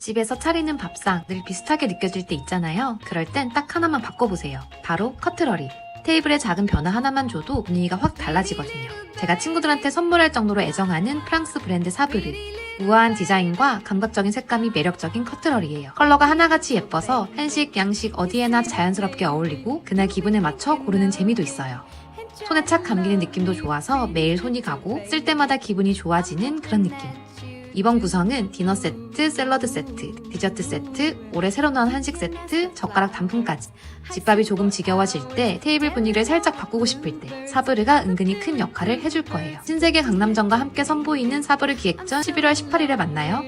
집에서 차리는 밥상 늘 비슷하게 느껴질 때 있잖아요. 그럴 땐 딱 하나만 바꿔보세요. 바로 커트러리. 테이블에 작은 변화 하나만 줘도 분위기가 확 달라지거든요. 제가 친구들한테 선물할 정도로 애정하는 프랑스 브랜드 사브르. 우아한 디자인과 감각적인 색감이 매력적인 커트러리예요. 컬러가 하나같이 예뻐서 한식, 양식 어디에나 자연스럽게 어울리고 그날 기분에 맞춰 고르는 재미도 있어요. 손에 착 감기는 느낌도 좋아서 매일 손이 가고 쓸 때마다 기분이 좋아지는 그런 느낌. 이번 구성은 디너 세트, 샐러드 세트, 디저트 세트, 올해 새로 나온 한식 세트, 젓가락 단품까지. 집밥이 조금 지겨워질 때, 테이블 분위기를 살짝 바꾸고 싶을 때 사브르가 은근히 큰 역할을 해줄 거예요. 신세계 강남점과 함께 선보이는 사브르 기획전 11월 18일에 만나요.